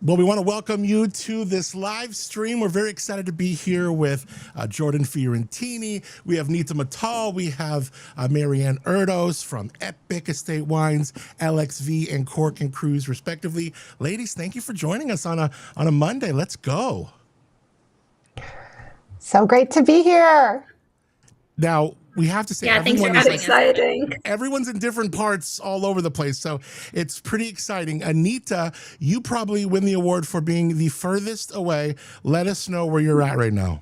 Well, we want to welcome you to this live stream. We're very excited to be here with Jordan Fiorentini. We have Neeta Mittal. We have Maryann Erdos from Epoch Estate Wines, LXV, and Cork and Cruise, respectively. Ladies, thank you for joining us on a Monday. Let's go. So great to be here. Now, we have to say, everyone's in different parts all over the place, so it's pretty exciting. Neeta, you probably win the award for being the furthest away. Let us know where you're at right now.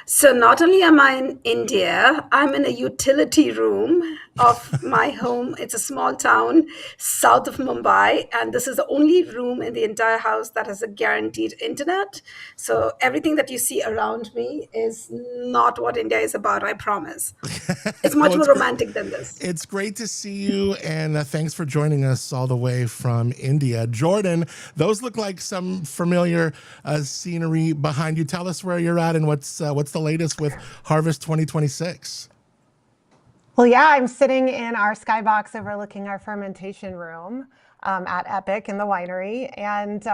So not only am I in India, I'm in a utility room of my home. It's a small town south of Mumbai, and this is the only room in the entire house that has a guaranteed internet. So everything that you see around me is not what India is about, I promise. It's much more romantic than this. It's great to see you, and thanks for joining us all the way from India. Jordan, those look like some familiar scenery behind you. Tell us where you're at and what's the latest with Harvest 2026. Well, yeah, I'm sitting in our skybox overlooking our fermentation room at Epoch in the winery, and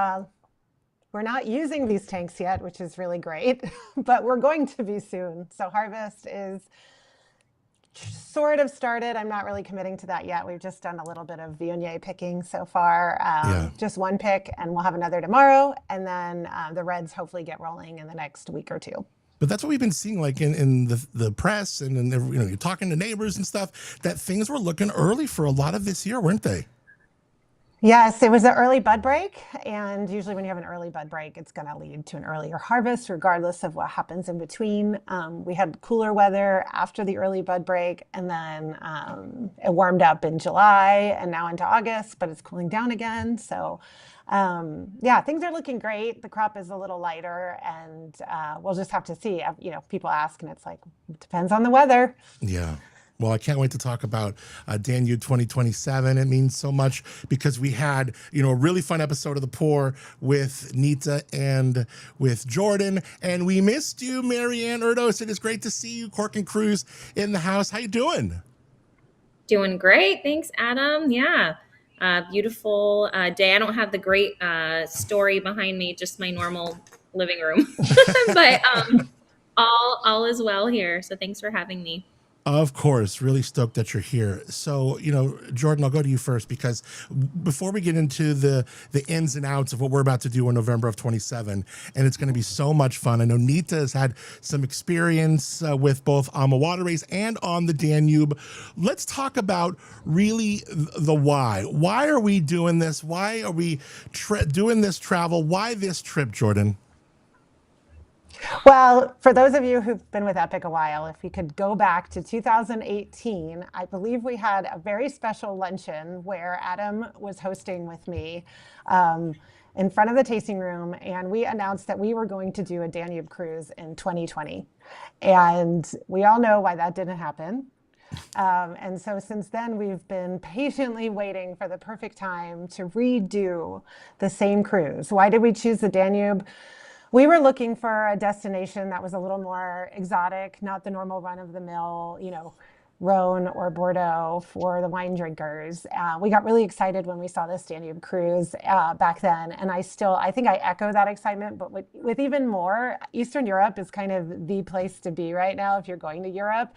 we're not using these tanks yet, which is really great, but we're going to be soon. So Harvest is sort of started. I'm not really committing to that yet. We've just done a little bit of Viognier picking so far, just one pick, and we'll have another tomorrow, and then the reds hopefully get rolling in the next week or two. But that's what we've been seeing, like in the press and you're talking to neighbors and stuff, that things were looking early for a lot of this year, weren't they? Yes, it was an early bud break. And usually when you have an early bud break, it's going to lead to an earlier harvest, regardless of what happens in between. We had cooler weather after the early bud break, and then it warmed up in July and now into August, but it's cooling down again. So yeah, things are looking great. The crop is a little lighter, and we'll just have to see. People ask, and it's like, it depends on the weather. Yeah. Well, I can't wait to talk about Danube 2027. It means so much because we had, a really fun episode of The Pour with Neeta and with Jordan, and we missed you, Maryann Erdos. It is great to see you, Cork and Cruise, in the house. How you doing? Doing great. Thanks, Adam. Yeah. Beautiful day. I don't have the great story behind me, just my normal living room, but all is well here. So thanks for having me. Of course, really stoked that you're here. So, Jordan, I'll go to you first, because before we get into the ins and outs of what we're about to do in November of 27, and it's going to be so much fun. I know Neeta has had some experience with both on the waterways and on the Danube. Let's talk about really the why. Why are we doing this? Why are we doing this travel? Why this trip, Jordan? Well, for those of you who've been with Epoch a while, if we could go back to 2018, I believe we had a very special luncheon where Adam was hosting with me in front of the tasting room, and we announced that we were going to do a Danube cruise in 2020. And we all know why that didn't happen. And so since then, we've been patiently waiting for the perfect time to redo the same cruise. Why did we choose the Danube? We were looking for a destination that was a little more exotic, not the normal run-of-the-mill, Rhone or Bordeaux for the wine drinkers. We got really excited when we saw this Danube cruise back then, and I think I echo that excitement, but with even more. Eastern Europe is kind of the place to be right now if you're going to Europe.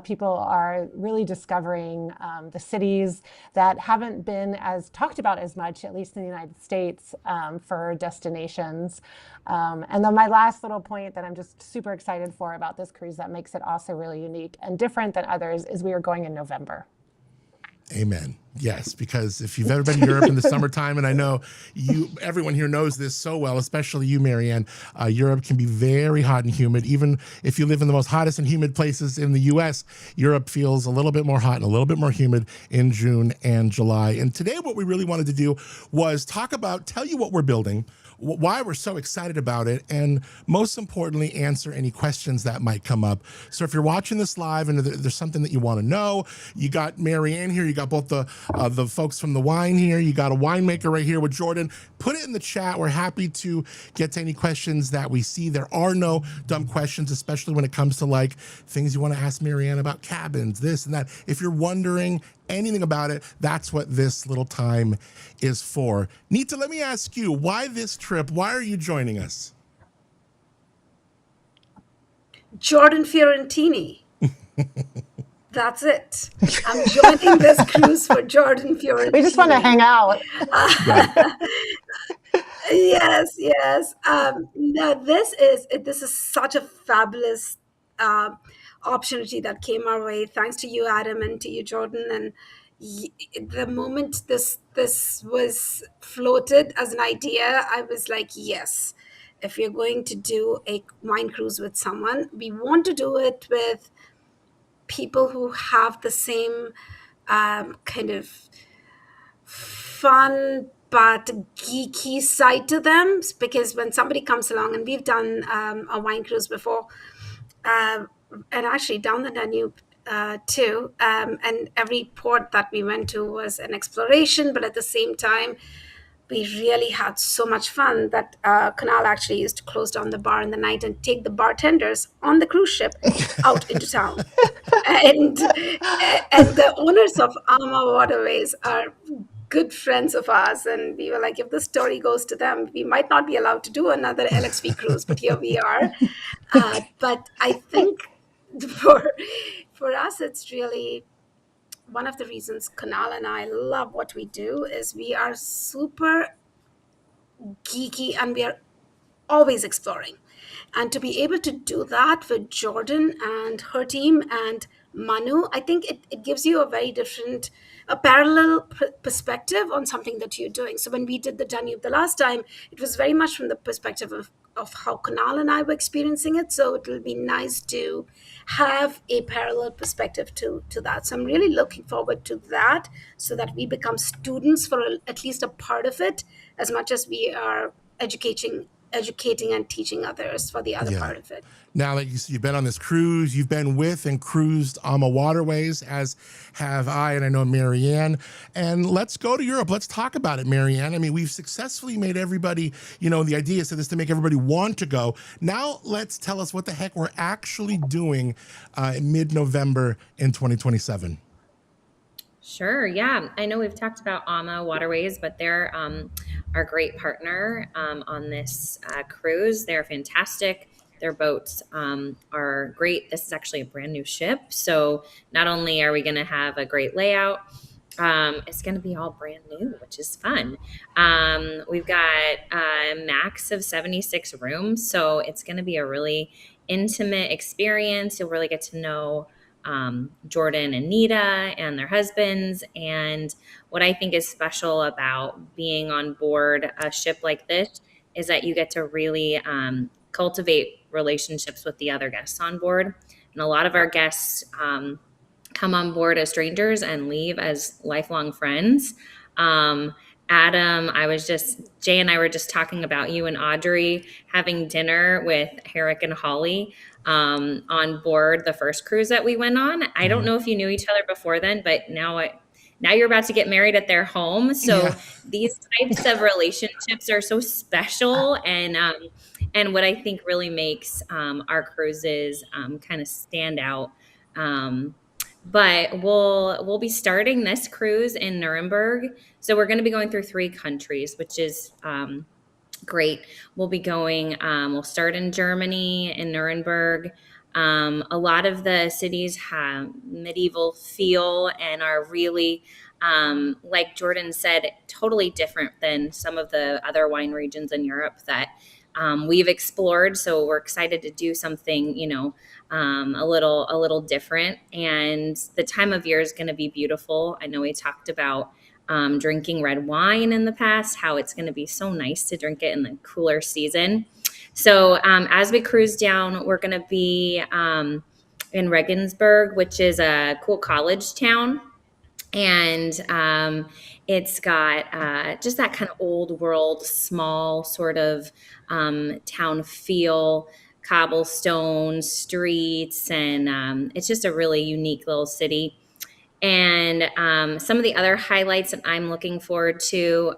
People are really discovering the cities that haven't been as talked about as much, at least in the United States, for destinations. And then my last little point that I'm just super excited for about this cruise that makes it also really unique and different than others is we are going in November. Amen. Yes, because if you've ever been to Europe in the summertime, and I know everyone here knows this so well, especially you, Maryann, Europe can be very hot and humid. Even if you live in the most hottest and humid places in the U.S., Europe feels a little bit more hot and a little bit more humid in June and July. And today what we really wanted to do was tell you what we're building, why we're so excited about it, and most importantly, answer any questions that might come up. So if you're watching this live and there's something that you want to know, you got Maryann here, you got both the the folks from the wine here. You got a winemaker right here with Jordan. Put it in the chat. We're happy to get to any questions that we see. There are no dumb questions, especially when it comes to like things you want to ask Maryann about cabins, this and that. If you're wondering anything about it, that's what this little time is for. Neeta, let me ask you, why this trip? Why are you joining us? Jordan Fiorentini. That's it. I'm joining this cruise for Jordan Fiorentini. We just want to hang out. Yes. No, this is such a fabulous opportunity that came our way. Thanks to you, Adam, and to you, Jordan. And the moment this was floated as an idea, I was like, yes. If you're going to do a wine cruise with someone, we want to do it with people who have the same kind of fun but geeky side to them. Because when somebody comes along, and we've done a wine cruise before, and actually down the Danube too, and every port that we went to was an exploration, but at the same time, we really had so much fun that Canal actually used to close down the bar in the night and take the bartenders on the cruise ship out into town. And the owners of Alma Waterways are good friends of ours. And we were like, if this story goes to them, we might not be allowed to do another LXV cruise, but here we are. But I think for us, it's really one of the reasons Kunal and I love what we do is we are super geeky and we are always exploring. And to be able to do that with Jordan and her team and Manu, I think it gives you a very different, a parallel perspective on something that you're doing. So when we did the Danube the last time, it was very much from the perspective of how Kunal and I were experiencing it. So it will be nice to have a parallel perspective to that. So I'm really looking forward to that so that we become students for at least a part of it, as much as we are educating and teaching others for the other part of it. Now that you've been on this cruise, you've been with and cruised Alma Waterways, as have I, and I know Maryann. And let's go to Europe. Let's talk about it, Maryann. I mean, we've successfully made everybody, the idea is to make everybody want to go. Now let's tell us what the heck we're actually doing in mid-November in 2027. Sure. Yeah. I know we've talked about Alma Waterways, but they're our great partner on this cruise. They're fantastic. Their boats are great. This is actually a brand new ship. So not only are we going to have a great layout, it's going to be all brand new, which is fun. We've got a max of 76 rooms. So it's going to be a really intimate experience. You'll really get to know Jordan and Neeta and their husbands. And what I think is special about being on board a ship like this is that you get to really cultivate relationships with the other guests on board. And a lot of our guests come on board as strangers and leave as lifelong friends. Adam, Jay and I were just talking about you and Audrey having dinner with Herrick and Holly on board the first cruise that we went on. I don't know if you knew each other before then, but now you're about to get married at their home. So these types of relationships are so special. And what I think really makes our cruises kind of stand out. But we'll be starting this cruise in Nuremberg. So we're going to be going through 3 countries, which is great. We'll be going, we'll start in Germany, in Nuremberg. A lot of the cities have medieval feel and are really, like Jordan said, totally different than some of the other wine regions in Europe that we've explored. So we're excited to do something, a little different. And the time of year is going to be beautiful. I know we talked about drinking red wine in the past, how it's going to be so nice to drink it in the cooler season. So as we cruise down, we're going to be in Regensburg, which is a cool college town. And it's got just that kind of old world, small sort of town feel, cobblestone streets. And it's just a really unique little city. And some of the other highlights that I'm looking forward to,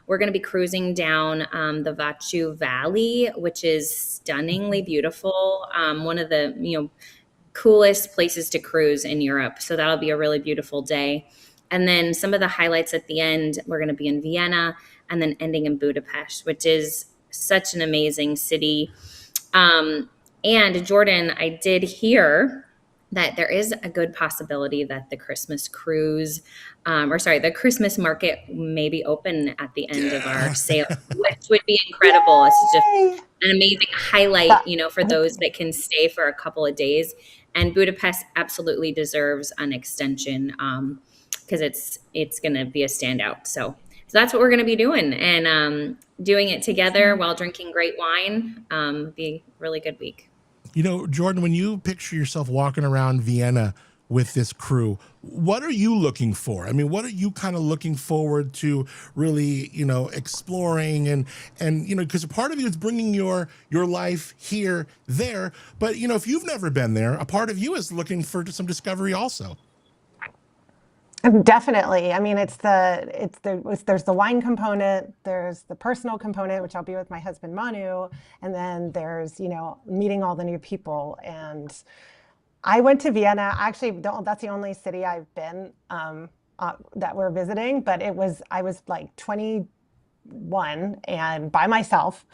we're going to be cruising down the Vachu Valley, which is stunningly beautiful. One of the coolest places to cruise in Europe. So that'll be a really beautiful day. And then some of the highlights at the end, we're going to be in Vienna and then ending in Budapest, which is such an amazing city. And Jordan, I did hear that there is a good possibility that the Christmas cruise, the Christmas market may be open at the end of our sail, which would be incredible. It's just an amazing highlight, for those that can stay for a couple of days. And Budapest absolutely deserves an extension because it's going to be a standout. So that's what we're going to be doing, and doing it together while drinking great wine. Be a really good week. Jordan, when you picture yourself walking around Vienna with this crew, what are you looking for? I mean, what are you kind of looking forward to really, exploring and because a part of you is bringing your life here, there. But, if you've never been there, a part of you is looking for some discovery also. Definitely. I mean, there's the wine component, there's the personal component, which I'll be with my husband Manu, and then there's, meeting all the new people. And I went to Vienna. Actually, that's the only city I've been that we're visiting, but I was like 21 and by myself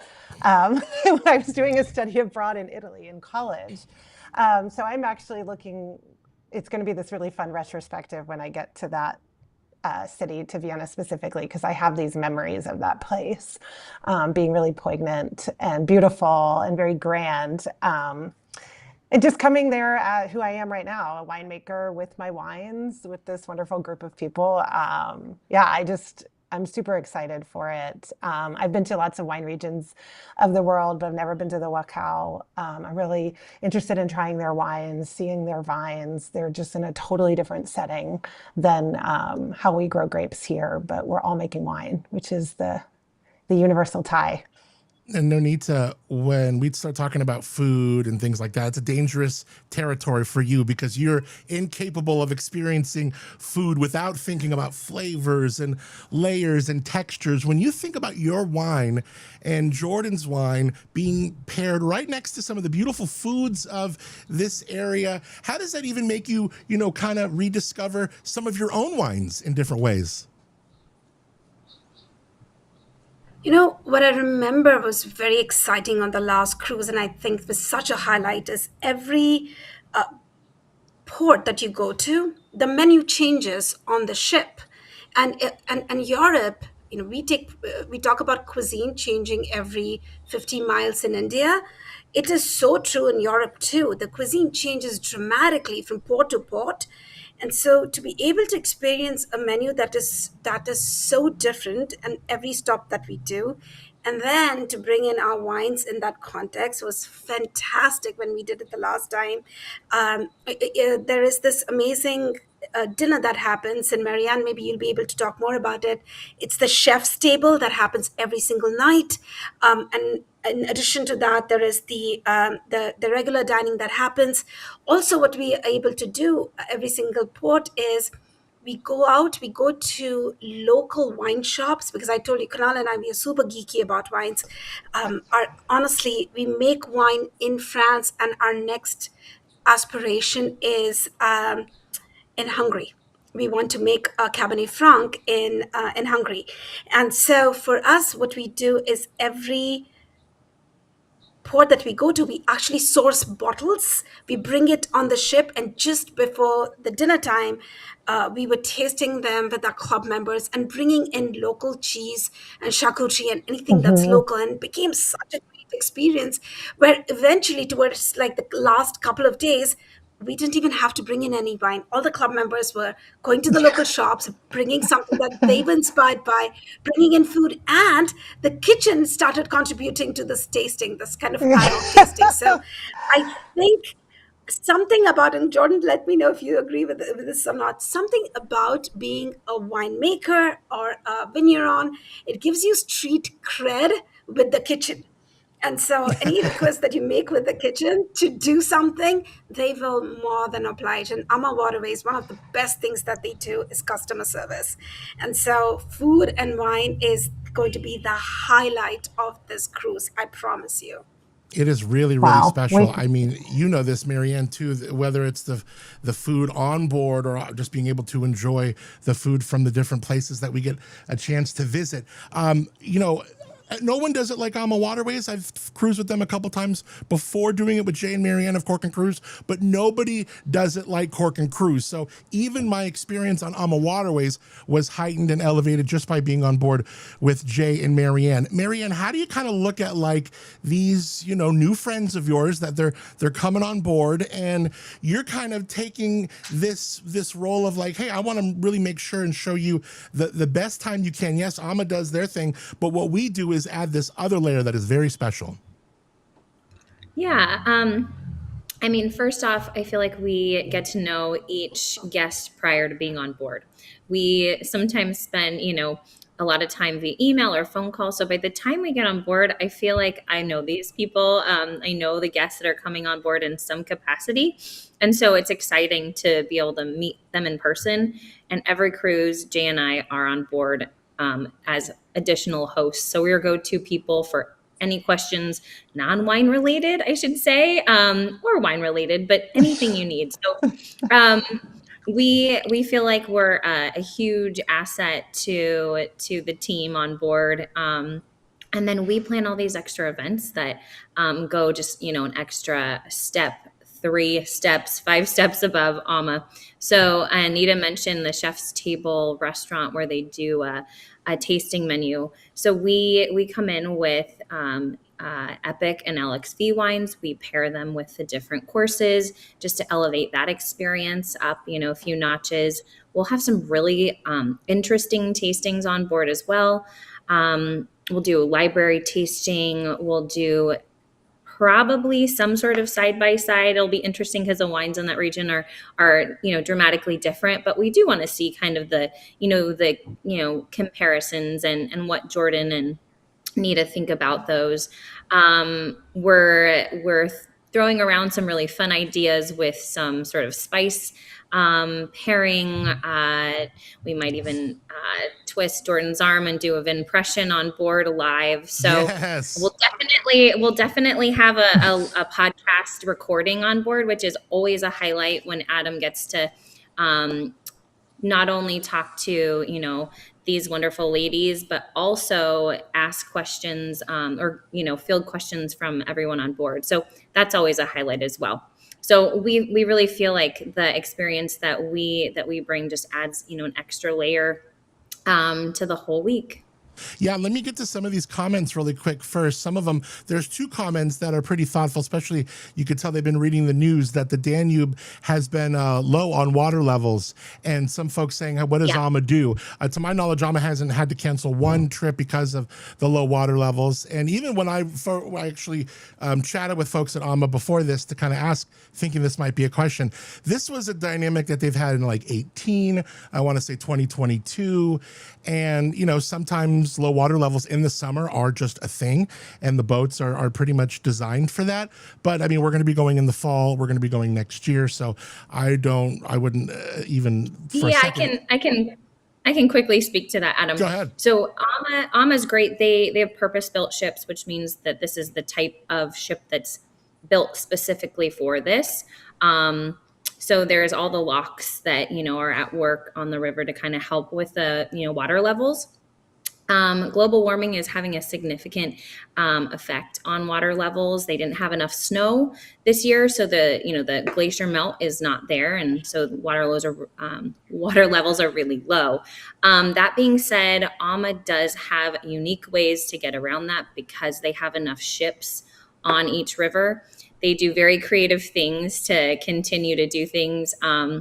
when I was doing a study abroad in Italy in college. So I'm actually it's going to be this really fun retrospective when I get to that city, to Vienna specifically, because I have these memories of that place being really poignant and beautiful and very grand. And just coming there at who I am right now, a winemaker with my wines, with this wonderful group of people. I'm super excited for it. I've been to lots of wine regions of the world, but I've never been to the Wachau. I'm really interested in trying their wines, seeing their vines. They're just in a totally different setting than how we grow grapes here, but we're all making wine, which is the universal tie. And Neeta, when we start talking about food and things like that, it's a dangerous territory for you because you're incapable of experiencing food without thinking about flavors and layers and textures. When you think about your wine and Jordan's wine being paired right next to some of the beautiful foods of this area, how does that even make you, kind of rediscover some of your own wines in different ways? What I remember was very exciting on the last cruise, and I think was such a highlight, is every port that you go to, the menu changes on the ship. And Europe, we talk about cuisine changing every 50 miles in India. It is so true in Europe too. The cuisine changes dramatically from port to port. And so to be able to experience a menu that is so different and every stop that we do, and then to bring in our wines in that context was fantastic when we did it the last time. There is this amazing dinner that happens, and Maryann, maybe you'll be able to talk more about it. It's the chef's table that happens every single night. And in addition to that, there is the regular dining that happens. Also, what we are able to do every single port is we go to local wine shops, because I told you, Kunal and I, we are super geeky about wines. Honestly, we make wine in France, and our next aspiration is in Hungary. We want to make a Cabernet Franc in Hungary. And so for us, what we do is every port that we go to, we actually source bottles. We bring it on the ship, and just before the dinner time, we were tasting them with our club members and bringing in local cheese and charcuterie and anything that's local, and it became such a great experience where eventually towards like the last couple of days, we didn't even have to bring in any wine. All the club members were going to the local shops, bringing something that they were inspired by, bringing in food, and the kitchen started contributing to this tasting, this kind of adult tasting. So I think something about, and Jordan, let me know if you agree with this or not, something about being a winemaker or a vigneron, it gives you street cred with the kitchen. And so any request that you make with the kitchen to do something, they will more than oblige. And Amma Waterways, one of the best things that they do is customer service. And so food and wine is going to be the highlight of this cruise, I promise you. It is really, really Wow. special. I mean, you know this, Maryann, too, whether it's the food on board or just being able to enjoy the food from the different places that we get a chance to visit. No one does it like Amma Waterways. I've cruised with them a couple times before doing it with Jay and Maryann of Cork and Cruise, but nobody does it like Cork and Cruise. So even my experience on Amma Waterways was heightened and elevated just by being on board with Jay and Maryann. Maryann, how do you kind of look at like these, new friends of yours that they're coming on board and you're kind of taking this role of like, hey, I want to really make sure and show you the best time you can. Yes, Amma does their thing, but what we do is add this other layer that is very special. Yeah. I mean, first off, I feel like we get to know each guest prior to being on board. We sometimes spend, a lot of time via email or phone call. So by the time we get on board, I feel like I know these people. I know the guests that are coming on board in some capacity. And so it's exciting to be able to meet them in person. And every cruise, Jay and I are on board as additional hosts. So we're go-to people for any questions, non-wine related, I should say, or wine related, but anything you need. So we feel like we're a huge asset to the team on board. And then we plan all these extra events that go just, an extra step, 3 steps, 5 steps above Amma. So Neeta mentioned the Chef's Table restaurant where they do a tasting menu. So we come in with Epoch and LXV wines. We pair them with the different courses just to elevate that experience up, a few notches. We'll have some really interesting tastings on board as well. We'll do a library tasting. We'll do probably some sort of side-by-side. It'll be interesting because the wines in that region are dramatically different, but we do want to see kind of the comparisons and what Jordan and Neeta think about those. We're throwing around some really fun ideas with some sort of spice pairing. We might even twist Jordan's arm and do a impression on board live. So yes. we'll definitely have a podcast recording on board, which is always a highlight when Adam gets to not only talk to these wonderful ladies, but also ask questions or field questions from everyone on board. So that's always a highlight as well. So we really feel like the experience that we bring just adds an extra layer to the whole week. Yeah, let me get to some of these comments really quick first. Some of them, there's 2 comments that are pretty thoughtful, especially you could tell they've been reading the news that the Danube has been low on water levels. And some folks saying, what does Amma do? To my knowledge, Amma hasn't had to cancel one trip because of the low water levels. And even when I actually chatted with folks at Amma before this to kind of ask, thinking this might be a question, this was a dynamic that they've had in like 18, I want to say 2022. And, sometimes low water levels in the summer are just a thing, and the boats are pretty much designed for that. But I mean, we're going to be going in the fall. We're going to be going next year. So I wouldn't even. For a second. I can quickly speak to that, Adam. Go ahead. So Amma's great. They have purpose-built ships, which means that this is the type of ship that's built specifically for this. So there's all the locks that, are at work on the river to kind of help with the, water levels. Global warming is having a significant effect on water levels. They didn't have enough snow this year, so the glacier melt is not there, and so water levels are really low. That being said, Amma does have unique ways to get around that because they have enough ships on each river. They do very creative things to continue to do things. I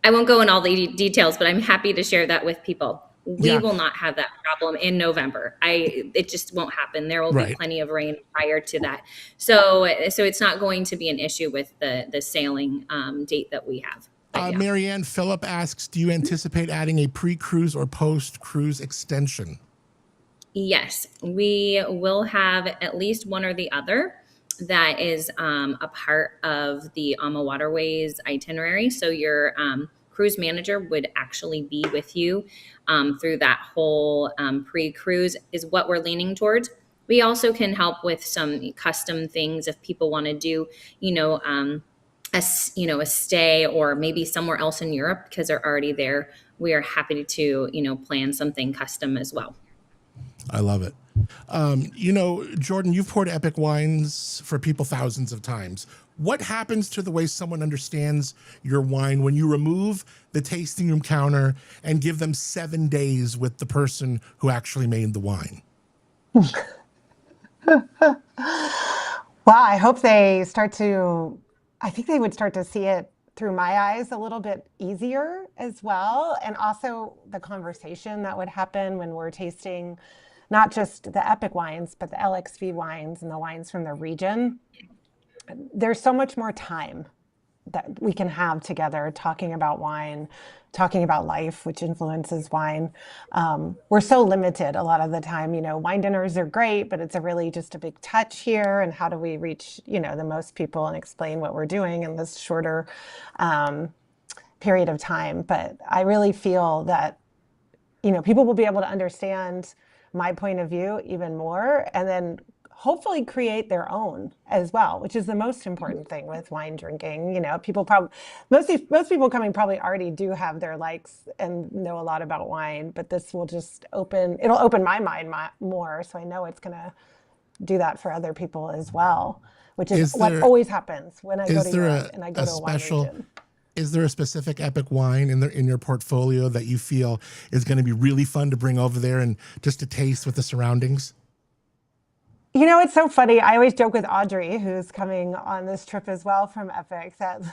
won't go in all the details, but I'm happy to share that with people. We will not have that problem in November. It just won't happen. There will be plenty of rain prior to that. So it's not going to be an issue with the sailing date that we have. Maryann, Philip asks, do you anticipate adding a pre-cruise or post-cruise extension? Yes, we will have at least one or the other that is a part of the Alma Waterways itinerary. So your cruise manager would actually be with you through that whole pre-cruise is what we're leaning towards. We also can help with some custom things if people want to do, you know, a stay or maybe somewhere else in Europe because they're already there. We are happy to, plan something custom as well. I love it. Jordan, you've poured epic wines for people thousands of times. What happens to the way someone understands your wine when you remove the tasting room counter and give them 7 days with the person who actually made the wine? Well, I hope they I think they would start to see it through my eyes a little bit easier as well. And also the conversation that would happen when we're tasting not just the epic wines, but the LXV wines and the wines from the region. There's so much more time that we can have together talking about wine, talking about life, which influences wine. We're so limited a lot of the time. Wine dinners are great, but it's really just a big touch here. And how do we reach, the most people and explain what we're doing in this shorter period of time? But I really feel that, people will be able to understand my point of view even more, and then hopefully create their own as well, which is the most important thing with wine drinking. Most people coming probably already do have their likes and know a lot about wine, but this will just it'll open my mind more. So I know it's going to do that for other people as well, which is what always happens when I go to Europe and I go to a wine region. Is there a specific epic wine in your portfolio that you feel is going to be really fun to bring over there and just to taste with the surroundings? It's so funny. I always joke with Audrey, who's coming on this trip as well from Epic, that,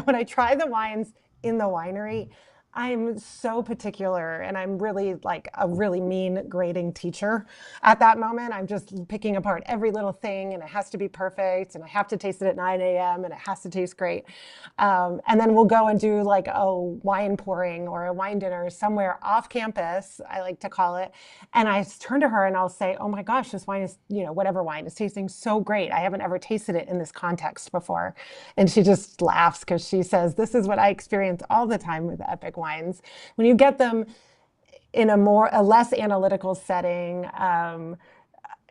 when I try the wines in the winery, I'm so particular, and I'm really like a really mean grading teacher at that moment. I'm just picking apart every little thing, and it has to be perfect, and I have to taste it at 9 a.m. and it has to taste great. And then we'll go and do like a wine pouring or a wine dinner somewhere off campus, I like to call it. And I turn to her and I'll say, oh my gosh, this wine is, whatever wine is tasting so great. I haven't ever tasted it in this context before. And she just laughs because she says, this is what I experience all the time with epic wines. When you get them in a less analytical setting, and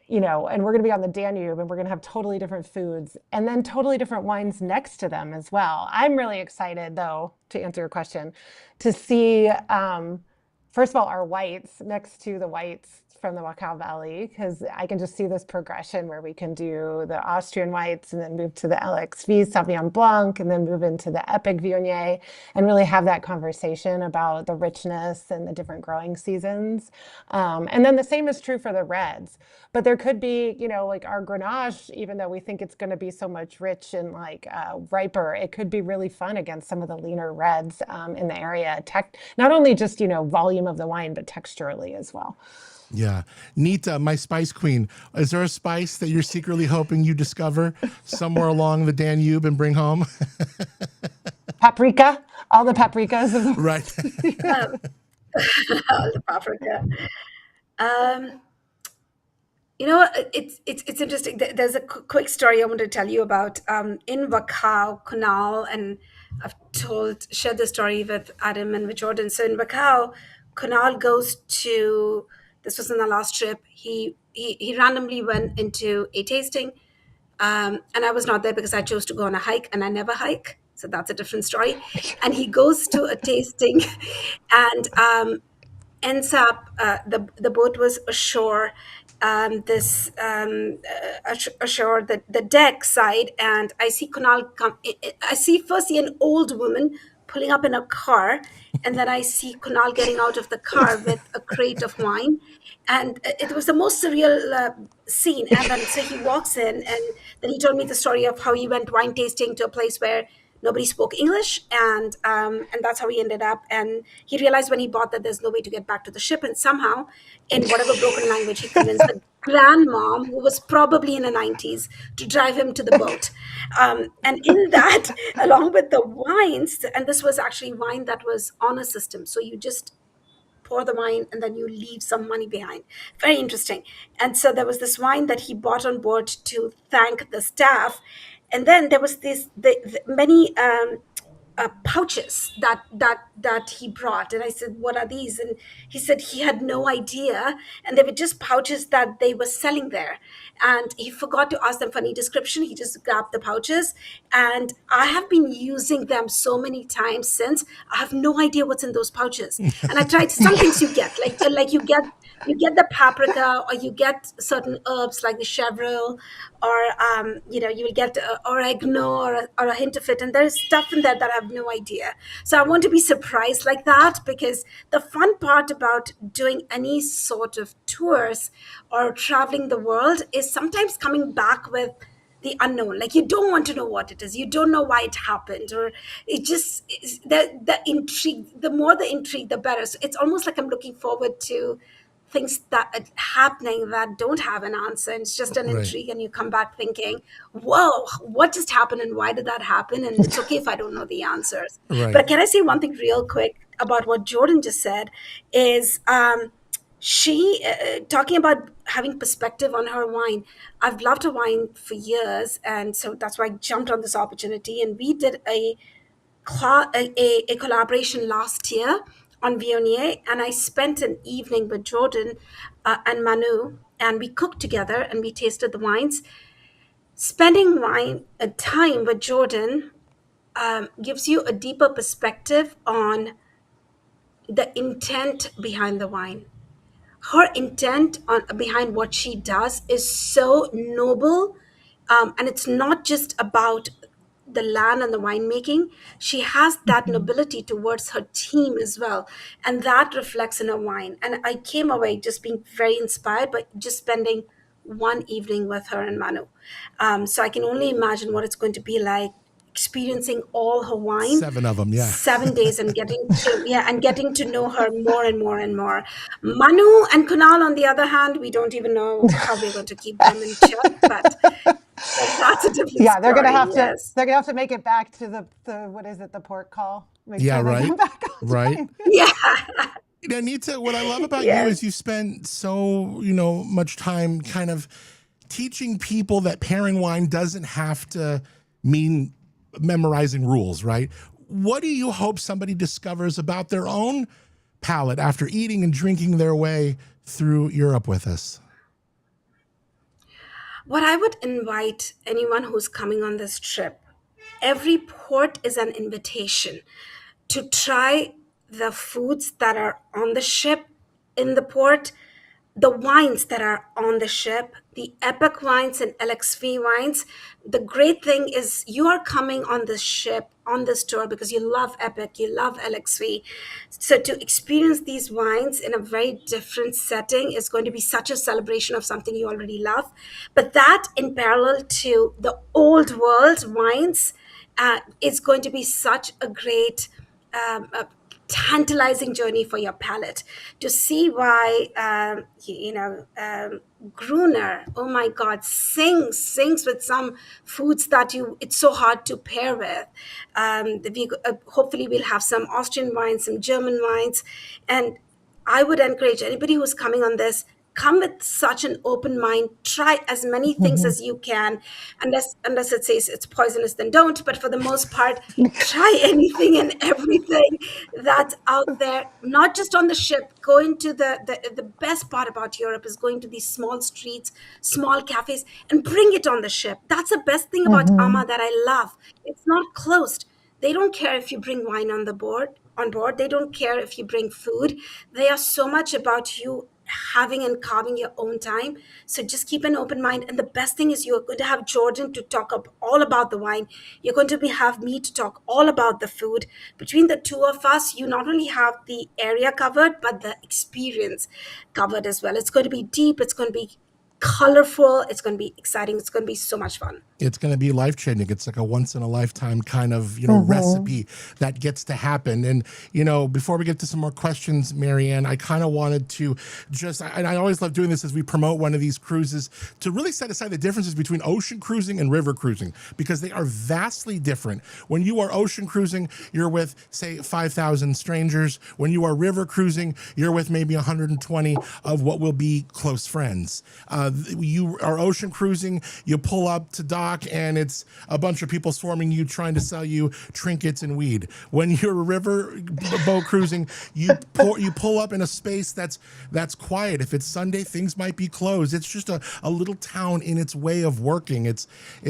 we're going to be on the Danube, and we're going to have totally different foods and then totally different wines next to them as well. I'm really excited, though, to answer your question, to see, first of all, our whites next to the whites from the Wachau Valley, because I can just see this progression where we can do the Austrian whites and then move to the LXV Sauvignon Blanc and then move into the Epic Viognier and really have that conversation about the richness and the different growing seasons. And then the same is true for the reds. But there could be, like our Grenache, even though we think it's going to be so much rich and riper, it could be really fun against some of the leaner reds in the area. Not only just, volume of the wine, but texturally as well. Yeah. Neeta, my spice queen, is there a spice that you're secretly hoping you discover somewhere along the Danube and bring home? Paprika, all the paprikas. Right. All the paprika. It's interesting. There's a quick story I want to tell you about in Wachau Canal, and I've shared this story with Adam and with Jordan. So in Wachau, Canal goes to. This was in the last trip. He randomly went into a tasting, and I was not there because I chose to go on a hike, and I never hike, so that's a different story. And he goes to a tasting, and ends up the boat was ashore, ashore the deck side, and I see Kunal come. I see an old woman pulling up in a car, and then I see Kunal getting out of the car with a crate of wine, and it was the most surreal scene. And then so he walks in, and then he told me the story of how he went wine tasting to a place where nobody spoke English, and that's how he ended up. And he realized when he bought that there's no way to get back to the ship, and somehow, in whatever broken language, he convinced the grandmom, who was probably in the 90s, to drive him to the boat. And in that, along with the wines, and this was actually wine that was on a system, so you just pour the wine and then you leave some money behind. Very interesting. And so there was this wine that he bought on board to thank the staff. And then there was the many pouches that he brought, and I said, what are these? And he said he had no idea, and they were just pouches that they were selling there, and he forgot to ask them for any description. He just grabbed the pouches, and I have been using them so many times since. I have no idea what's in those pouches. And I tried some things you get, like you get the paprika, or you get certain herbs like the chevre, or you will get oregano, or a hint of it, and there's stuff in there that I have no idea. So I want to be surprised like that, because the fun part about doing any sort of tours or traveling the world is sometimes coming back with the unknown. Like, you don't want to know what it is, you don't know why it happened, or it just is the intrigue. The more the intrigue, the better. So it's almost like I'm looking forward to things that are happening that don't have an answer, and it's just an Right. intrigue, and you come back thinking, whoa, what just happened and why did that happen? And it's okay if I don't know the answers. Right. But can I say one thing real quick about what Jordan just said? Is she talking about having perspective on her wine. I've loved her wine for years, and so that's why I jumped on this opportunity, and we did a collaboration last year on Viognier, and I spent an evening with Jordan and Manu, and we cooked together and we tasted the wines. Spending time with Jordan gives you a deeper perspective on the intent behind the wine. Her intent behind what she does is so noble, and it's not just about the land and the winemaking. She has that nobility towards her team as well, and that reflects in her wine. And I came away just being very inspired by just spending one evening with her and Manu. So I can only imagine what it's going to be like experiencing all her wine, 7 of them, yeah. 7 days, and getting to know her more and more and more. Manu and Kunal, on the other hand, we don't even know how we're going to keep them in check, but that's a different Yeah, they're gonna have story, to. yes. They're gonna have to make it back to the what is it? The port call. Make Yeah, sure they right. come back on Right. time. Yeah. Neeta, what I love about you Yes. is you spend so, much time kind of teaching people that pairing wine doesn't have to mean memorizing rules, right? What do you hope somebody discovers about their own palate after eating and drinking their way through Europe with us? What I would invite anyone who's coming on this trip, every port is an invitation to try the foods that are on the ship in the port, the wines that are on the ship, the Epoch wines and LXV wines. The great thing is you are coming on this ship, on this tour, because you love Epoch, you love LXV. So to experience these wines in a very different setting is going to be such a celebration of something you already love. But that, in parallel to the old world wines, is going to be such a great tantalizing journey for your palate to see why Gruner, oh my God, sings with some foods that it's so hard to pair with. Hopefully we'll have some Austrian wines, some German wines, and I would encourage anybody who's coming on this, come with such an open mind, try as many things as you can, unless it says it's poisonous, then don't. But for the most part, try anything and everything that's out there, not just on the ship. Go into the best part about Europe is going to these small streets, small cafes, and bring it on the ship. That's the best thing about Amma that I love. It's not closed. They don't care if you bring wine on board. They don't care if you bring food. They are so much about you having and carving your own time. So just keep an open mind. And the best thing is you're going to have Jordan to talk all about the wine. You're going to have me to talk all about the food. Between the two of us, you not only have the area covered, but the experience covered as well. It's going to be deep. It's going to be colorful. It's going to be exciting. It's going to be so much fun. It's going to be life-changing. It's like a once-in-a-lifetime kind of, recipe that gets to happen. And, before we get to some more questions, Maryann, I kind of wanted to and I always love doing this as we promote one of these cruises, to really set aside the differences between ocean cruising and river cruising, because they are vastly different. When you are ocean cruising, you're with, say, 5,000 strangers. When you are river cruising, you're with maybe 120 of what will be close friends. You are ocean cruising, you pull up to dock, and it's a bunch of people swarming you, trying to sell you trinkets and weed. When you're river boat cruising, you pull up in a space that's quiet. If it's Sunday, things might be closed. It's just a little town in its way of working. It's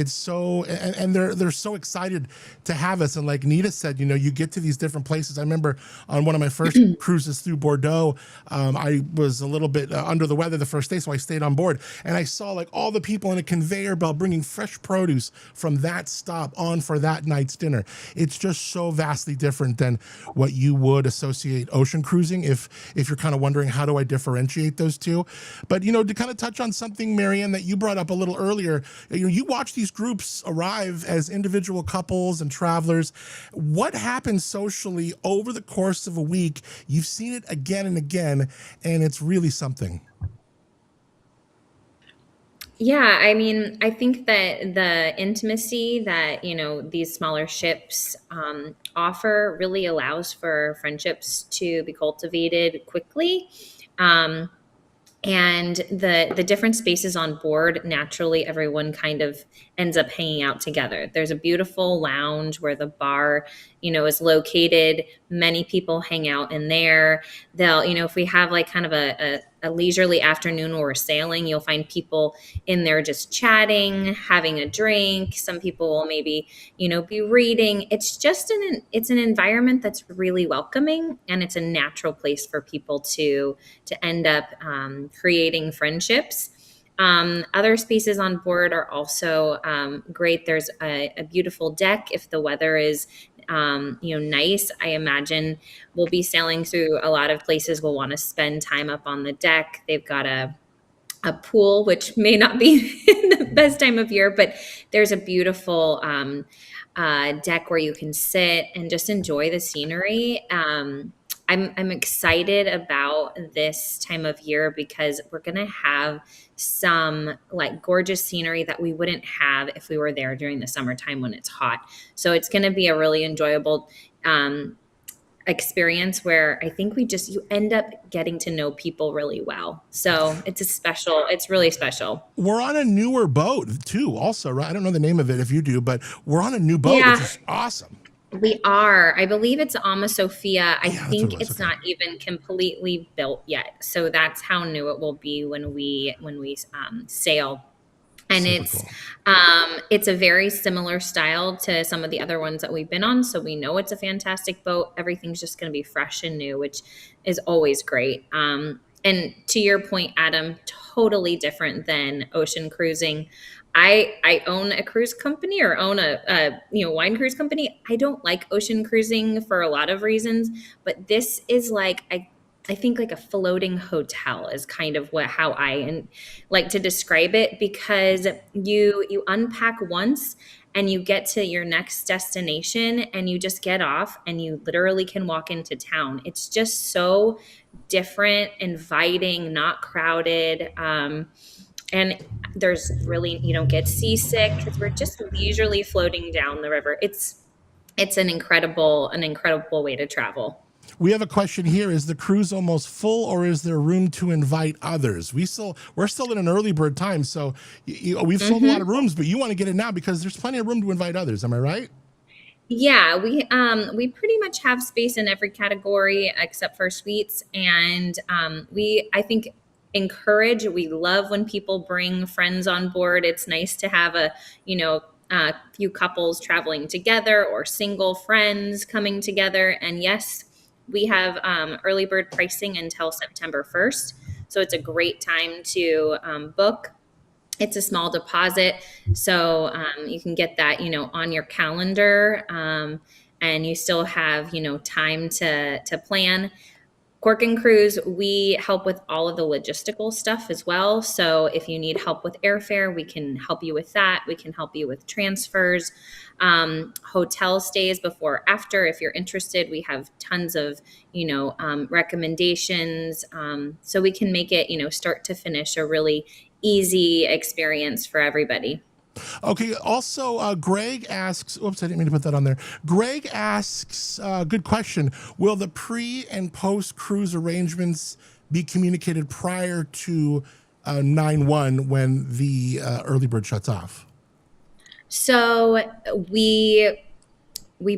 so, and they're so excited to have us. And like Neeta said, you get to these different places. I remember on one of my first cruises through Bordeaux, I was a little bit under the weather the first day, so I stayed on board, and I saw like all the people in a conveyor belt bringing fresh produce from that stop on for that night's dinner. It's just so vastly different than what you would associate ocean cruising, if you're kind of wondering, how do I differentiate those two? But, to kind of touch on something, Maryann, that you brought up a little earlier, you watch these groups arrive as individual couples and travelers. What happens socially over the course of a week? You've seen it again and again, and it's really something. Yeah, I mean, I think that the intimacy that, these smaller ships offer really allows for friendships to be cultivated quickly. And the different spaces on board, naturally, everyone kind of ends up hanging out together. There's a beautiful lounge where the bar, is located. Many people hang out in there. They'll, if we have like kind of a leisurely afternoon where we're sailing, you'll find people in there just chatting, having a drink. Some people will maybe, be reading. It's just it's an environment that's really welcoming, and it's a natural place for people to end up creating friendships. Other spaces on board are also great. There's a beautiful deck if the weather is nice. I imagine we'll be sailing through a lot of places. We'll want to spend time up on the deck. They've got a pool, which may not be the best time of year, but there's a beautiful deck where you can sit and just enjoy the scenery. I'm excited about this time of year because we're going to have some like gorgeous scenery that we wouldn't have if we were there during the summertime when it's hot. So it's going to be a really enjoyable experience where I think you end up getting to know people really well. So it's really special. We're on a newer boat too, also, right? I don't know the name of it if you do, but we're on a new boat, which is awesome. We are. I believe it's Alma Sophia. I think it's not even completely built yet. So that's how new it will be when we sail. And it's a very similar style to some of the other ones that we've been on. So we know it's a fantastic boat. Everything's just going to be fresh and new, which is always great. And to your point, Adam, totally different than ocean cruising. I own a cruise company or own a wine cruise company. I don't like ocean cruising for a lot of reasons, but this is like, I think like a floating hotel is kind of how I like to describe it, because you unpack once and you get to your next destination and you just get off and you literally can walk into town. It's just so different, inviting, not crowded. And there's really, you don't get seasick because we're just leisurely floating down the river. It's an incredible way to travel. We have a question here. Is the cruise almost full, or is there room to invite others? We're still in an early bird time, so we've sold a lot of rooms, but you want to get it now because there's plenty of room to invite others. Am I right? Yeah, we pretty much have space in every category except for suites, and I think we love when people bring friends on board. It's nice to have a few couples traveling together or single friends coming together. And yes, we have early bird pricing until September 1st. So it's a great time to book. It's a small deposit. So you can get that, on your calendar, and you still have, time to plan. Cork and Cruise, we help with all of the logistical stuff as well. So if you need help with airfare, we can help you with that. We can help you with transfers, hotel stays before, after. If you're interested, we have tons of, recommendations. So we can make it, start to finish a really easy experience for everybody. Okay. Also, Greg asks, oops, I didn't mean to put that on there. Greg asks, good question. Will the pre and post cruise arrangements be communicated prior to 9/1 when the early bird shuts off? So we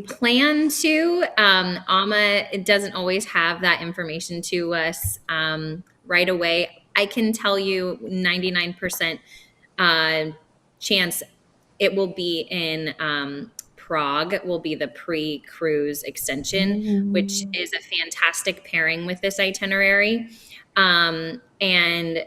plan to. AMA, it doesn't always have that information to us right away. I can tell you 99% chance it will be in Prague, will be the pre-cruise extension, which is a fantastic pairing with this itinerary. And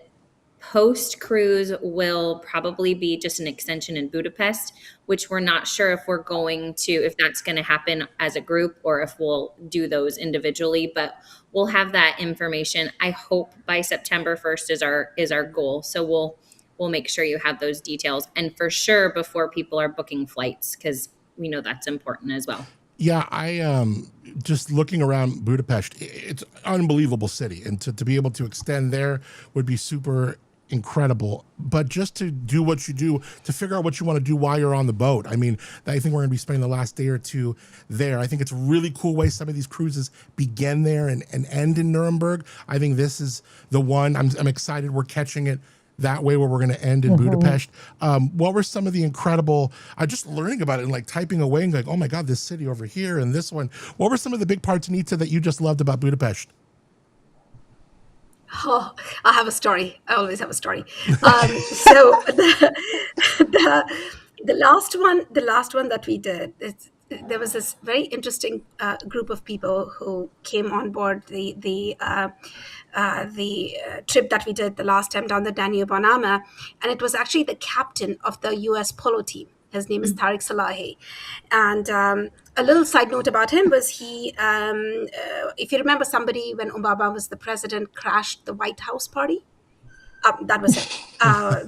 post-cruise will probably be just an extension in Budapest, which we're not sure if that's going to happen as a group or if we'll do those individually, but we'll have that information. I hope by September 1st is our goal. So we'll make sure you have those details, and for sure before people are booking flights, because we know that's important as well. Yeah, I just looking around Budapest, it's an unbelievable city, and to be able to extend there would be super incredible. But just to do what you do, to figure out what you want to do while you're on the boat. I mean, I think we're going to be spending the last day or two there. I think it's a really cool way some of these cruises begin there and end in Nuremberg. I think this is the one. I'm excited we're catching it that way, where we're going to end in Budapest. What were some of the incredible, just learning about it and like typing away and going, oh my God, this city over here and this one. What were some of the big parts, Neeta, that you just loved about Budapest? Oh, I have a story. I always have a story. So the last one that we did, there was this very interesting group of people who came on board the trip that we did the last time down the Danube on AMA, and it was actually the captain of the U.S. polo team. His name is Tariq Salahi. And a little side note about him was he, if you remember, somebody, when Obama was the president, crashed the White House party. That was him.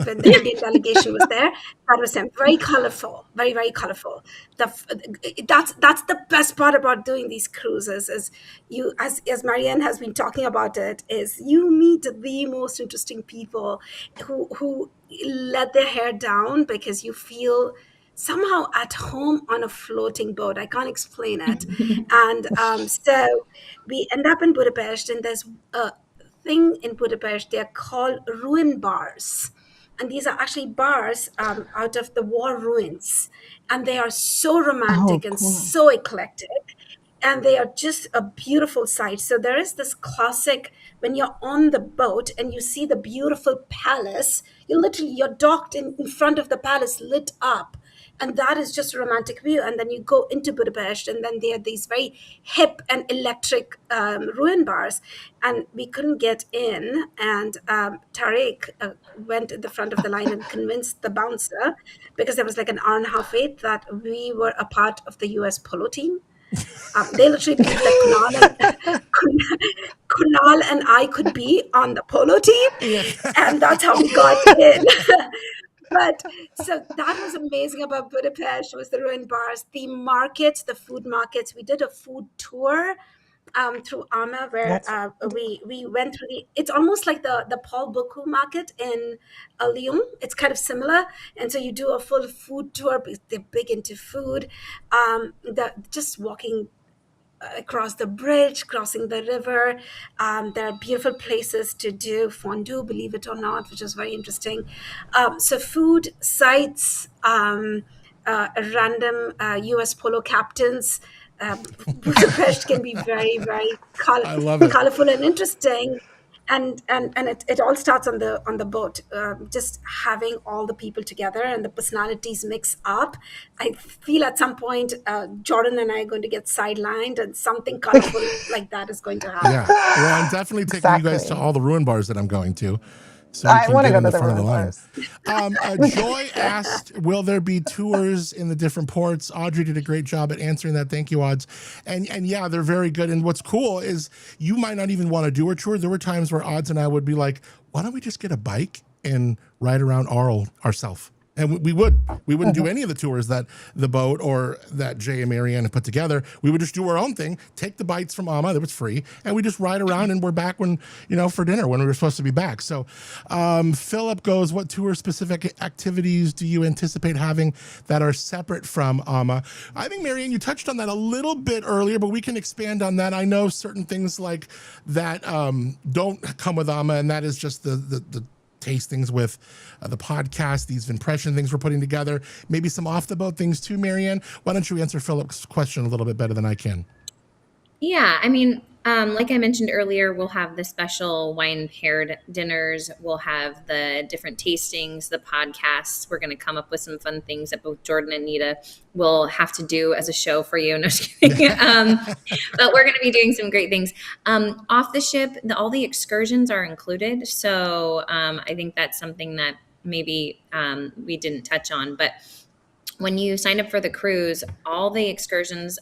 When the Indian delegation was there, that was him. Very colorful, very, very colorful. That's the best part about doing these cruises, is you, as Maryann has been talking about it, is you meet the most interesting people who let their hair down because you feel somehow at home on a floating boat. I can't explain it. And so we end up in Budapest, and there's a thing in Budapest, they're called ruin bars. And these are actually bars out of the war ruins. And they are so romantic and so eclectic. And they are just a beautiful sight. So there is this classic, when you're on the boat and you see the beautiful palace, you're docked in front of the palace, lit up. And that is just a romantic view. And then you go into Budapest, and then there are these very hip and electric ruin bars. And we couldn't get in. And Tariq went in the front of the line and convinced the bouncer, because there was like an hour and a half wait, that we were a part of the US polo team. They literally believed that Kunal and I could be on the polo team. And that's how we got in. But so that was amazing about Budapest, was the ruined bars, the markets, the food markets. We did a food tour through AMA, where we went through it's almost like the Paul Bocuse market in Lyon. It's kind of similar. And so you do a full food tour, because they're big into food. Just walking across the bridge, crossing the river. There are beautiful places to do fondue, believe it or not, which is very interesting. So food, sites, random US polo captains. Budapest can be very, very colorful and interesting. And it all starts on the boat, just having all the people together and the personalities mix up. I feel at some point Jordan and I are going to get sidelined, and something colorful like that is going to happen. Yeah, well, I'm definitely taking you guys to all the ruin bars that I'm going to So we I can want to get go in to the the front of the room line. first. Joy asked, will there be tours in the different ports? Audrey did a great job at answering that. Thank you, Odds. And yeah, they're very good. And what's cool is you might not even want to do a tour. There were times where Odds and I would be like, why don't we just get a bike and ride around Arles ourselves? And we wouldn't do any of the tours that the boat or that Jay and Maryann had put together. We would just do our own thing, take the bites from Amma, that was free, and we just ride around, and we're back when, for dinner, when we were supposed to be back. So Philip goes, what tour specific activities do you anticipate having that are separate from Amma? I think, Maryann, you touched on that a little bit earlier, but we can expand on that. I know certain things like that don't come with Amma, and that is just the tastings with the podcast, these impression things we're putting together, maybe some off the boat things too. Maryann, why don't you answer Philip's question a little bit better than I can? Yeah, I mean, like I mentioned earlier, we'll have the special wine paired dinners. We'll have the different tastings, the podcasts. We're going to come up with some fun things that both Jordan and Neeta will have to do as a show for you. No, just kidding. But we're going to be doing some great things. Off the ship, all the excursions are included. So I think that's something that maybe we didn't touch on. But when you sign up for the cruise, all the excursions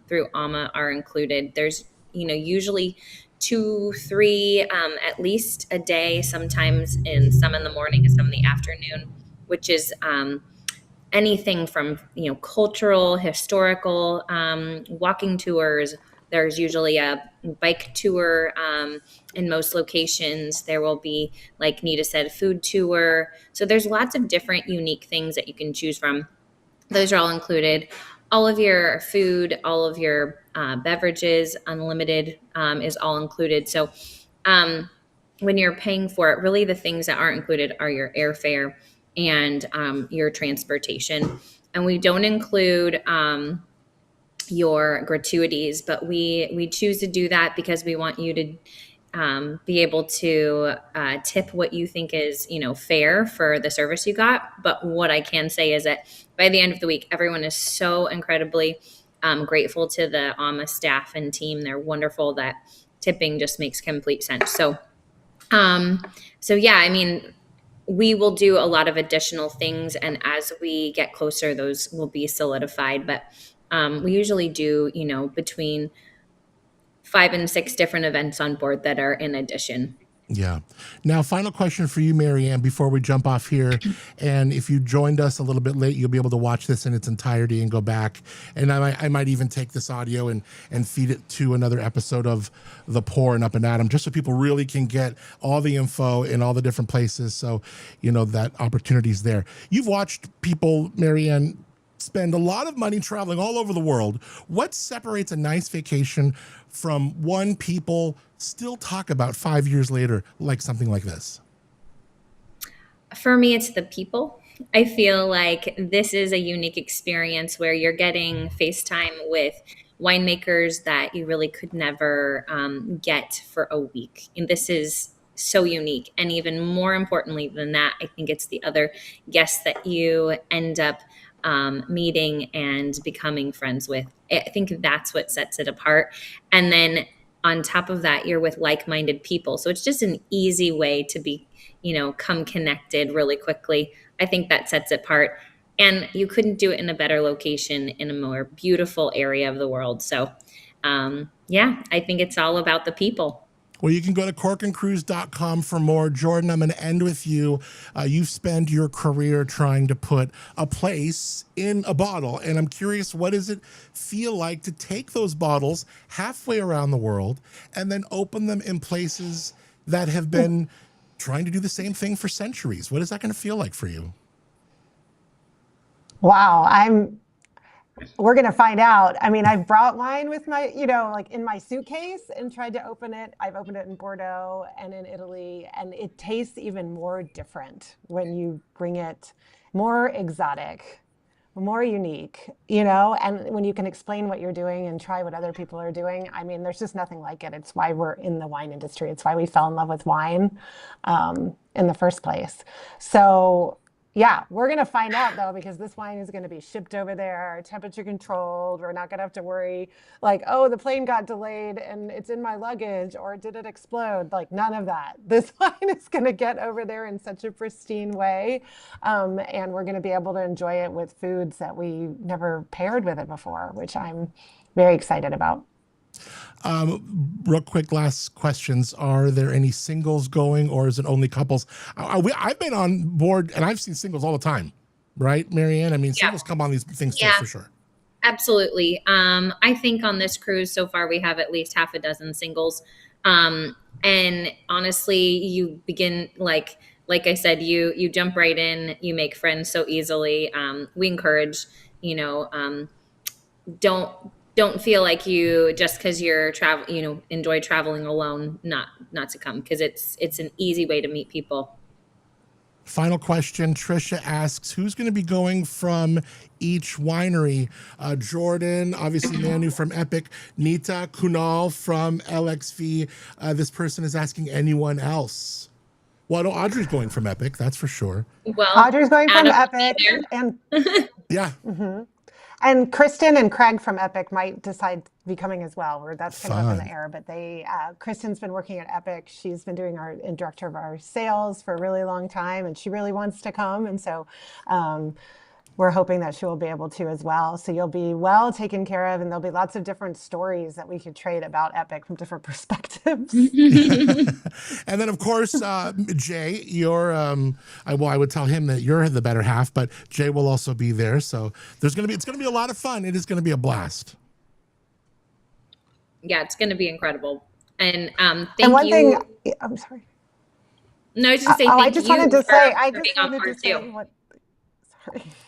through AMA are included. There's, usually 2, 3, at least a day, sometimes some in the morning and some in the afternoon, which is anything from, cultural, historical, walking tours. There's usually a bike tour in most locations. There will be, like Neeta said, food tour. So there's lots of different unique things that you can choose from. Those are all included. All of your food, all of your beverages, unlimited is all included. So when you're paying for it, really the things that aren't included are your airfare and your transportation. And we don't include your gratuities, but we choose to do that because we want you to be able to tip what you think is, fair for the service you got. But what I can say is that by the end of the week, everyone is so incredibly grateful to the AMA staff and team. They're wonderful that tipping just makes complete sense. So yeah, I mean, we will do a lot of additional things. And as we get closer, those will be solidified. But we usually do, between 5 and 6 different events on board that are in addition. Yeah. Now, final question for you, Maryann, before we jump off here. And if you joined us a little bit late, you'll be able to watch this in its entirety and go back. And I might even take this audio and feed it to another episode of The Pour and Up and Adam, just so people really can get all the info in all the different places. So, that opportunity's there. You've watched people, Maryann, spend a lot of money traveling all over the world. What separates a nice vacation from one people still talk about 5 years later, like something like this? For me, it's the people. I feel like this is a unique experience where you're getting FaceTime with winemakers that you really could never get for a week. And this is so unique. And even more importantly than that, I think it's the other guests that you end up meeting and becoming friends with. I think that's what sets it apart. And then on top of that, you're with like-minded people. So it's just an easy way to be, come connected really quickly. I think that sets it apart. And you couldn't do it in a better location in a more beautiful area of the world. So yeah, I think it's all about the people. Well, you can go to corkandcruise.com for more. Jordan, I'm going to end with you. You've spent your career trying to put a place in a bottle. And I'm curious, what does it feel like to take those bottles halfway around the world and then open them in places that have been trying to do the same thing for centuries? What is that going to feel like for you? Wow, we're going to find out. I mean, I've brought wine with my, like in my suitcase and tried to open it. I've opened it in Bordeaux and in Italy, and it tastes even more different when you bring it more exotic, more unique, and when you can explain what you're doing and try what other people are doing. I mean, there's just nothing like it. It's why we're in the wine industry. It's why we fell in love with wine in the first place. So, Yeah, we're going to find out though, because this wine is going to be shipped over there, temperature controlled. We're not going to have to worry like, oh, the plane got delayed and it's in my luggage, or did it explode? Like, none of that. This wine is going to get over there in such a pristine way. And we're going to be able to enjoy it with foods that we never paired with it before, which I'm very excited about. Real quick, last questions. Are there any singles going, or is it only couples? I've been on board and I've seen singles all the time, right, Maryann? I mean, singles come on these things too, for sure. Absolutely. I think on this cruise so far, we have at least half a dozen singles. And honestly, you begin, like I said, you jump right in, you make friends so easily. We encourage, don't feel like you, just because you're enjoy traveling alone, not to come, because it's an easy way to meet people. Final question. Trisha asks, who's going to be going from each winery? Jordan, obviously Manu from Epoch, Neeta, Kunal from LXV. This person is asking anyone else. Well, no, Audrey's going from Epoch, that's for sure. Well, Audrey's going from Adam Epoch, and yeah. Mm-hmm. And Kristen and Craig from Epoch might decide to be coming as well. That's kind of up in the air. But Kristen's been working at Epoch. She's been doing director of our sales for a really long time, and she really wants to come. And so we're hoping that she will be able to as well. So you'll be well taken care of, and there'll be lots of different stories that we could trade about Epoch from different perspectives. And then, of course, Jay, you're, I would tell him that you're the better half, but Jay will also be there. So it's going to be a lot of fun. It is going to be a blast. Yeah, it's going to be incredible. And I'm sorry. No, I was just saying I just wanted to say,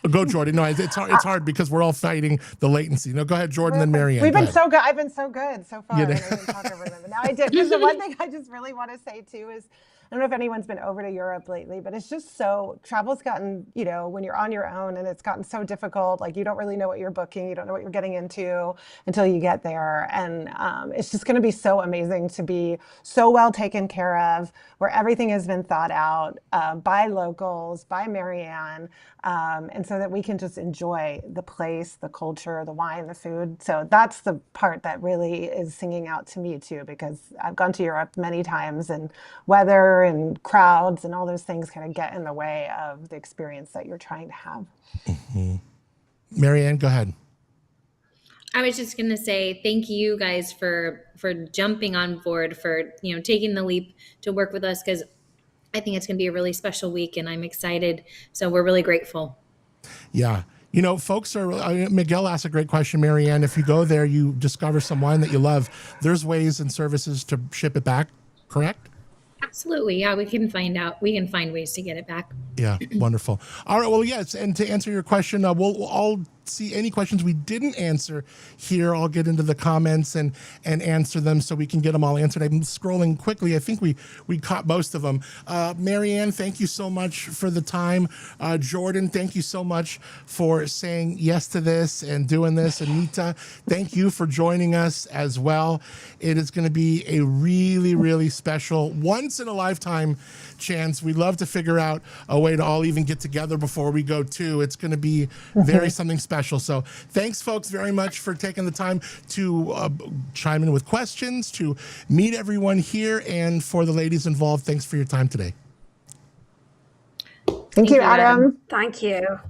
Go, Jordan. No, it's hard because we're all fighting the latency. No, go ahead, Jordan, then Maryann. We've been so good. I've been so good so far. I didn't talk over them, but now I did. Because the one thing I just really want to say too is, I don't know if anyone's been over to Europe lately, but it's just travel's gotten, when you're on your own, and it's gotten so difficult. Like, you don't really know what you're booking. You don't know what you're getting into until you get there. And it's just going to be so amazing to be so well taken care of, where everything has been thought out by locals, by Maryann, and so that we can just enjoy the place, the culture, the wine, the food. So that's the part that really is singing out to me too, because I've gone to Europe many times, and weather and crowds and all those things kind of get in the way of the experience that you're trying to have. Mm-hmm. Maryann, go ahead. I was just going to say thank you guys for jumping on board, for taking the leap to work with us, because I think it's going to be a really special week, and I'm excited. So we're really grateful. Yeah. Folks Miguel asked a great question, Maryann. If you go there, you discover some wine that you love, there's ways and services to ship it back, correct? Absolutely. Yeah, we can find ways to get it back. Yeah, wonderful. All right, well, yes, and to answer your question, we'll all see any questions we didn't answer here. I'll get into the comments and answer them so we can get them all answered. I'm scrolling quickly. I think we caught most of them. Maryann, thank you so much for the time. Jordan, thank you so much for saying yes to this and doing this. And Neeta, thank you for joining us as well. It is going to be a really, really special, once in a lifetime chance. We'd love to figure out a way to all even get together before we go too. It's going to be very something special. So thanks, folks, very much for taking the time to chime in with questions, to meet everyone here, and for the ladies involved, thanks for your time today. Thank you, Adam. Thank you.